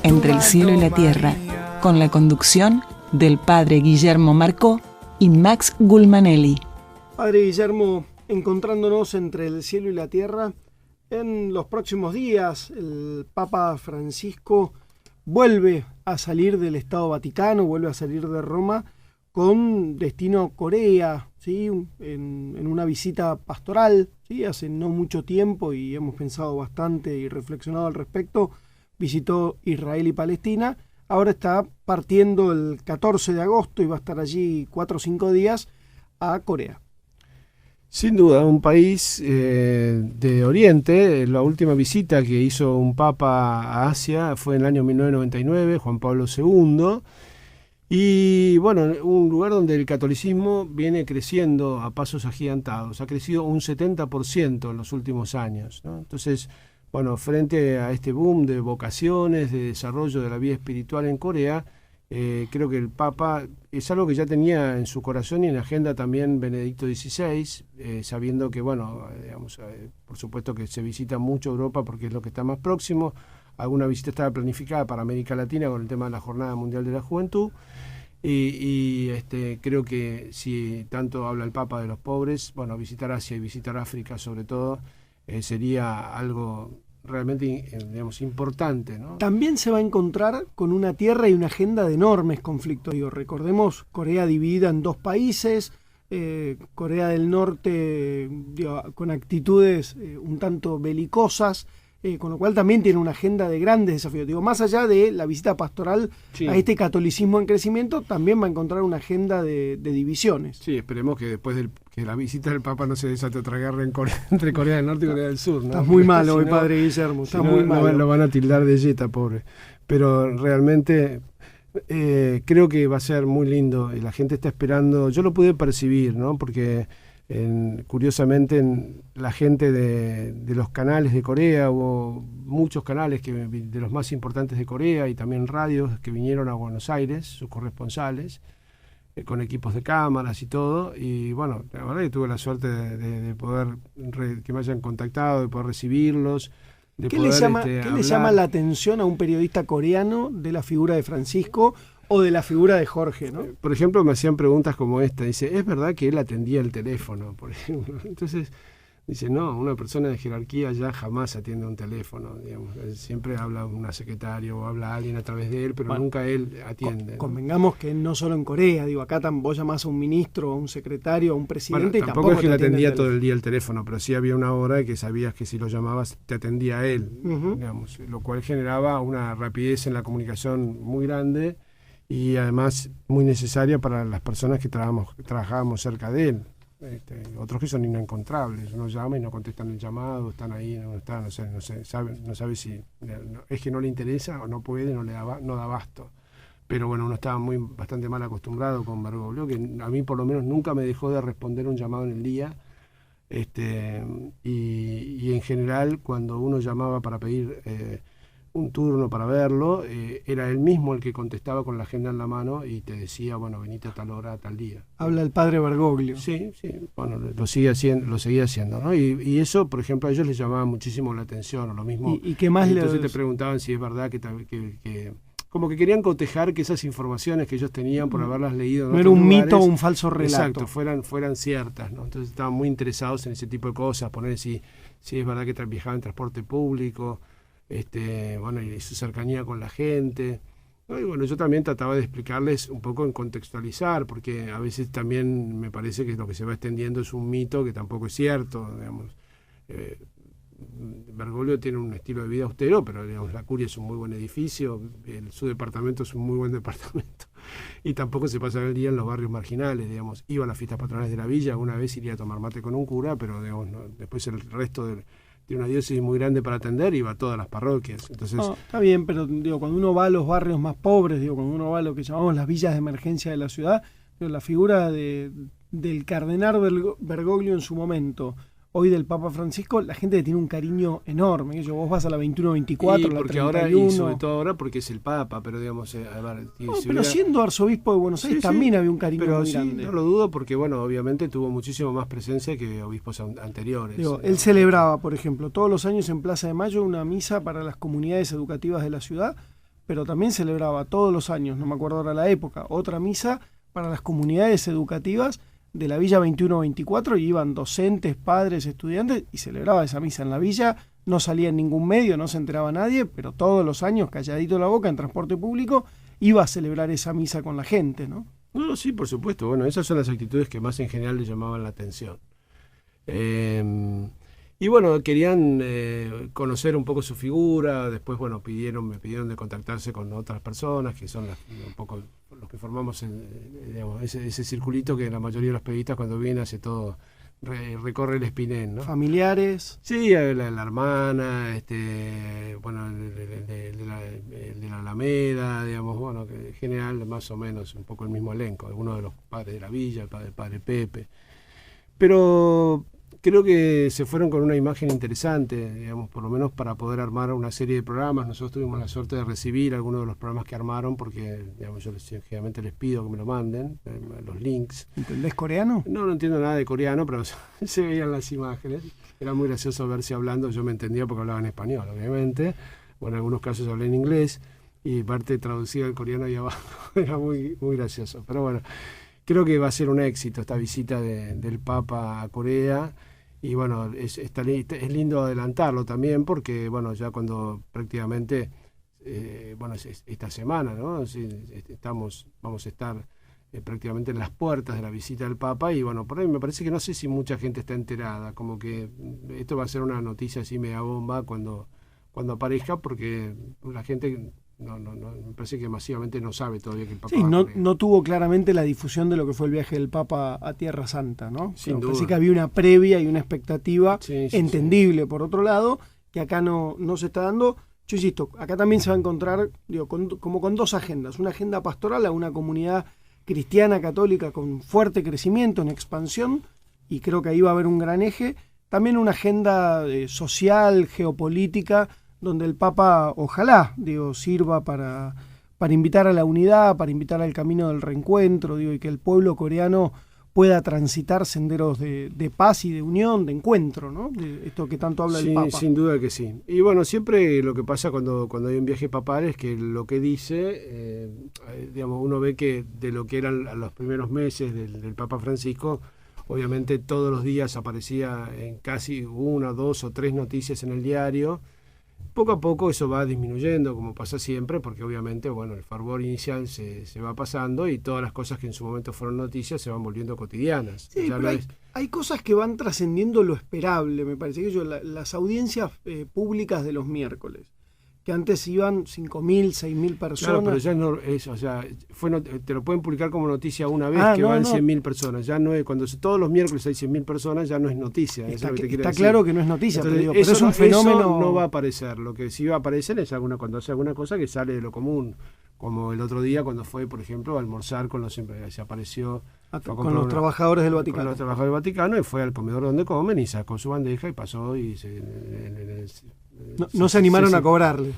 Entre el cielo y la tierra, con la conducción del padre Guillermo Marcó y Max Gulmanelli. Padre Guillermo, encontrándonos entre el cielo y la tierra, en los próximos días el Papa Francisco vuelve a salir del Estado Vaticano, vuelve a salir de Roma con destino Corea, ¿sí? en una visita pastoral, ¿sí? Hace no mucho tiempo, y hemos pensado bastante y reflexionado al respecto, visitó Israel y Palestina. Ahora está partiendo el 14 de agosto y va a estar allí 4 o 5 días a Corea. Sin duda, un país de Oriente. La última visita que hizo un papa a Asia fue en el año 1999, Juan Pablo II. Y bueno, un lugar donde el catolicismo viene creciendo a pasos agigantados. Ha crecido un 70% en los últimos años, ¿no? Entonces, bueno, frente a este boom de vocaciones, de desarrollo de la vida espiritual en Corea, creo que el Papa es algo que ya tenía en su corazón y en la agenda también Benedicto XVI, sabiendo que, bueno, digamos, por supuesto que se visita mucho Europa porque es lo que está más próximo. Alguna visita estaba planificada para América Latina con el tema de la Jornada Mundial de la Juventud. Y creo que si tanto habla el Papa de los pobres, bueno, visitar Asia y visitar África sobre todo sería algo realmente, digamos, importante, ¿no? También se va a encontrar con una tierra y una agenda de enormes conflictos. Recordemos, Corea dividida en 2 países, Corea del Norte con actitudes un tanto belicosas, con lo cual también tiene una agenda de grandes desafíos. Más allá de la visita pastoral a este catolicismo en crecimiento, también va a encontrar una agenda de divisiones. Sí, esperemos que después de la visita del Papa no se desate otra guerra entre Corea del Norte y Corea del Sur, ¿no? Estás muy malo hoy, padre Guillermo, estás muy malo. Lo van a tildar de yeta, pobre. Pero realmente creo que va a ser muy lindo y la gente está esperando. Yo lo pude percibir, ¿no? Porque curiosamente la gente de los canales de Corea, hubo muchos canales de los más importantes de Corea y también radios que vinieron a Buenos Aires, sus corresponsales, con equipos de cámaras y todo, y bueno, la verdad que tuve la suerte de poder que me hayan contactado, de poder recibirlos. ¿Qué le llama la atención a un periodista coreano de la figura de Francisco o de la figura de Jorge, ¿no? Por ejemplo, me hacían preguntas como esta. Dice, ¿es verdad que él atendía el teléfono, por ejemplo? Entonces, dice, no, una persona de jerarquía ya jamás atiende un teléfono, digamos. Siempre habla una secretaria o habla alguien a través de él, pero nunca él atiende. Convengamos que no solo en Corea, acá vos llamás a un ministro, a un secretario, a un presidente, y tampoco es que le atendía todo el día el teléfono, pero sí había una hora que sabías que si lo llamabas te atendía él, digamos, lo cual generaba una rapidez en la comunicación muy grande y además muy necesaria para las personas que trabajábamos cerca de él. Otros que son inencontrables, uno llama y no contestan el llamado, están ahí, no están, no sabe si es que no le interesa o no puede, no da abasto. Pero bueno, uno estaba bastante mal acostumbrado con Bergoglio, que a mí por lo menos nunca me dejó de responder un llamado en el día. Y en general, cuando uno llamaba para pedir un turno para verlo, era él mismo el que contestaba con la agenda en la mano y te decía, bueno, venite a tal hora, a tal día. Habla el padre Bergoglio. Sí, bueno, lo seguía haciendo, ¿no? Y eso, por ejemplo, a ellos les llamaba muchísimo la atención, o lo mismo. ¿Y qué más entonces te preguntaban si es verdad que como que querían cotejar que esas informaciones que ellos tenían por haberlas leído en no era un lugares, mito o un falso relato. Exacto, fueran ciertas, ¿no? Entonces estaban muy interesados en ese tipo de cosas, poner si es verdad que viajaba en transporte público, bueno, y su cercanía con la gente, ¿no? Y bueno, yo también trataba de explicarles un poco en contextualizar, porque a veces también me parece que lo que se va extendiendo es un mito que tampoco es cierto, digamos. Bergoglio tiene un estilo de vida austero, pero digamos, la Curia es un muy buen edificio, su departamento es un muy buen departamento, y tampoco se pasaba el día en los barrios marginales, digamos. Iba a las fiestas patronales de la villa, una vez iría a tomar mate con un cura, pero digamos, no, después el resto tiene una diócesis muy grande para atender y va a todas las parroquias. Entonces, no, está bien, pero digo, cuando uno va a los barrios más pobres, digo, cuando uno va a lo que llamamos las villas de emergencia de la ciudad, digo, la figura del cardenal Bergoglio en su momento, hoy del Papa Francisco, la gente tiene un cariño enorme. Vos vas a la 21-24, la porque 31. Ahora, y sobre todo ahora porque es el Papa, pero digamos, pero siendo arzobispo de Buenos Aires también había un cariño muy grande. No lo dudo porque, bueno, obviamente tuvo muchísimo más presencia que obispos anteriores. Él celebraba, por ejemplo, todos los años en Plaza de Mayo una misa para las comunidades educativas de la ciudad, pero también celebraba todos los años, no me acuerdo ahora la época, otra misa para las comunidades educativas de la Villa 21-24, y iban docentes, padres, estudiantes, y celebraba esa misa en la villa. No salía en ningún medio, no se enteraba nadie, pero todos los años, calladito la boca, en transporte público, iba a celebrar esa misa con la gente, ¿no? No, sí, por supuesto. Bueno, esas son las actitudes que más en general le llamaban la atención. Y bueno, querían conocer un poco su figura. Después, bueno, me pidieron de contactarse con otras personas, que son un poco los que formamos ese circulito que la mayoría de los periodistas cuando vienen hace todo, recorre el Espinel, ¿no? Familiares. Sí, la hermana, bueno, de la Alameda, digamos, bueno, que en general más o menos un poco el mismo elenco, algunos de los padres de la villa, el padre Pepe. Pero creo que se fueron con una imagen interesante, digamos, por lo menos para poder armar una serie de programas. Nosotros tuvimos la suerte de recibir algunos de los programas que armaron, porque, digamos, yo generalmente les pido que me lo manden, los links. ¿Entendés coreano? No entiendo nada de coreano, pero se veían las imágenes. Era muy gracioso verse hablando. Yo me entendía porque hablaba en español, obviamente. Bueno, en algunos casos hablé en inglés, y parte traducida al coreano ahí abajo. Era muy, muy gracioso. Pero bueno, creo que va a ser un éxito esta visita del Papa a Corea. Y bueno, es lindo adelantarlo también porque, bueno, ya cuando prácticamente, bueno, esta semana, ¿no? Sí, vamos a estar prácticamente en las puertas de la visita del Papa, y bueno, por ahí me parece que no sé si mucha gente está enterada, como que esto va a ser una noticia así media bomba cuando aparezca, porque la gente no, me parece que masivamente no sabe todavía que el Papa sí, no tuvo claramente la difusión de lo que fue el viaje del Papa a Tierra Santa, ¿no? Sin duda. Parece que había una previa y una expectativa entendible, por otro lado, que acá no se está dando. Yo insisto, acá también se va a encontrar, digo, como con dos agendas: una agenda pastoral a una comunidad cristiana católica con fuerte crecimiento, en expansión, y creo que ahí va a haber un gran eje. También una agenda social, geopolítica, donde el Papa, ojalá, sirva para invitar a la unidad, para invitar al camino del reencuentro, y que el pueblo coreano pueda transitar senderos de paz y de unión, de encuentro, ¿no? De esto que tanto habla el Papa. Sí, sin duda que sí. Y bueno, siempre lo que pasa cuando hay un viaje papal es que lo que dice, digamos, uno ve que de lo que eran los primeros meses del Papa Francisco, obviamente todos los días aparecía en casi 1, 2 o 3 noticias en el diario. Poco a poco eso va disminuyendo, como pasa siempre, porque obviamente, bueno, el fervor inicial se va pasando y todas las cosas que en su momento fueron noticias se van volviendo cotidianas. Sí, ya pero hay cosas que van trascendiendo lo esperable, me parece. Las audiencias públicas de los miércoles, que antes iban 5.000, 6.000 personas. Claro, pero ya no es, o sea, te lo pueden publicar como noticia una vez que van 100.000 personas. Ya no es, cuando todos los miércoles hay 100.000 personas, ya no es noticia. Está claro que no es noticia. Entonces, pero es un fenómeno. Eso no va a aparecer. Lo que sí va a aparecer es cuando hace alguna cosa que sale de lo común. Como el otro día cuando fue, por ejemplo, a almorzar se apareció con los trabajadores del Vaticano. Con los trabajadores del Vaticano, y fue al comedor donde comen y sacó su bandeja y pasó y no se animaron a cobrarle.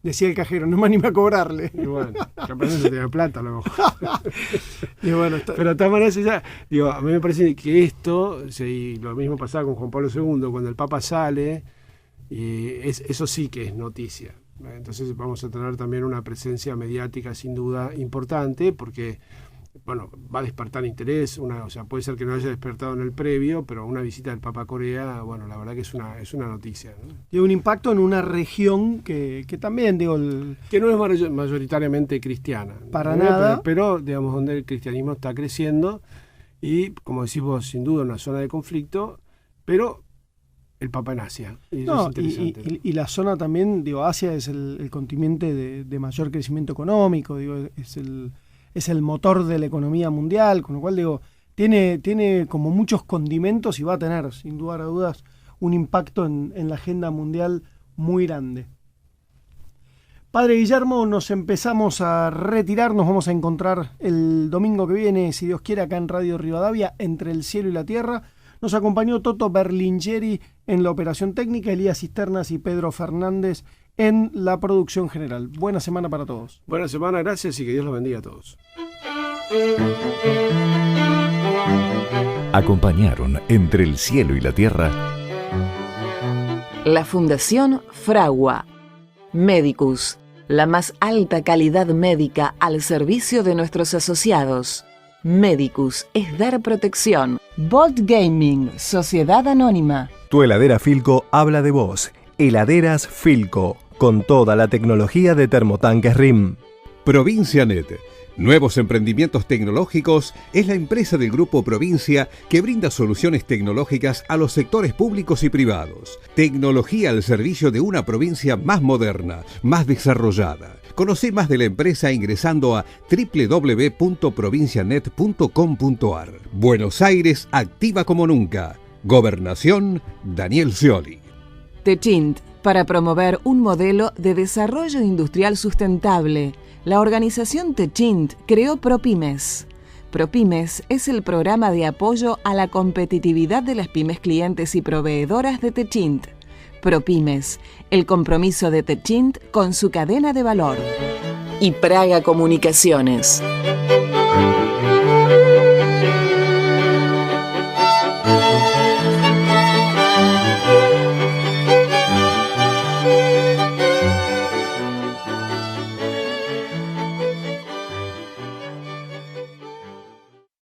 Decía el cajero, no me animé a cobrarle. Y bueno, capaz no tenía plata a lo mejor. Y bueno, pero de todas maneras, a mí me parece que esto, y lo mismo pasaba con Juan Pablo II, cuando el Papa sale, eso sí que es noticia. Entonces vamos a tener también una presencia mediática sin duda importante, porque bueno, va a despertar interés, o sea, puede ser que no haya despertado en el previo, pero una visita del Papa a Corea, bueno, la verdad que es una noticia, ¿no? Tiene un impacto en una región que también, que no es mayoritariamente cristiana. Para nada. Pero, digamos, donde el cristianismo está creciendo, y, como decís vos, sin duda una zona de conflicto, pero el Papa en Asia. Y eso es interesante. Y la zona también, Asia es el continente de mayor crecimiento económico, es el motor de la economía mundial, con lo cual tiene como muchos condimentos, y va a tener, sin lugar a dudas, un impacto en la agenda mundial muy grande. Padre Guillermo, nos empezamos a retirar, nos vamos a encontrar el domingo que viene, si Dios quiere, acá en Radio Rivadavia, Entre el Cielo y la Tierra. Nos acompañó Toto Berlingeri en la operación técnica, Elías Cisternas y Pedro Fernández en la producción general. Buena semana para todos. Buena semana, gracias y que Dios los bendiga a todos. Acompañaron Entre el Cielo y la Tierra la Fundación Fragua. Medicus, la más alta calidad médica al servicio de nuestros asociados. Medicus es dar protección. Bolt Gaming, Sociedad Anónima. Tu heladera Filco habla de vos. Heladeras Filco, con toda la tecnología de termotanques RIM. ProvinciaNet. Nuevos emprendimientos tecnológicos es la empresa del Grupo Provincia que brinda soluciones tecnológicas a los sectores públicos y privados. Tecnología al servicio de una provincia más moderna, más desarrollada. Conocí más de la empresa ingresando a www.provincianet.com.ar. Buenos Aires activa como nunca. Gobernación, Daniel Scioli. Techint, para promover un modelo de desarrollo industrial sustentable. La organización Techint creó ProPymes. ProPymes es el programa de apoyo a la competitividad de las pymes clientes y proveedoras de Techint. ProPymes, el compromiso de Techint con su cadena de valor. Y Praga Comunicaciones.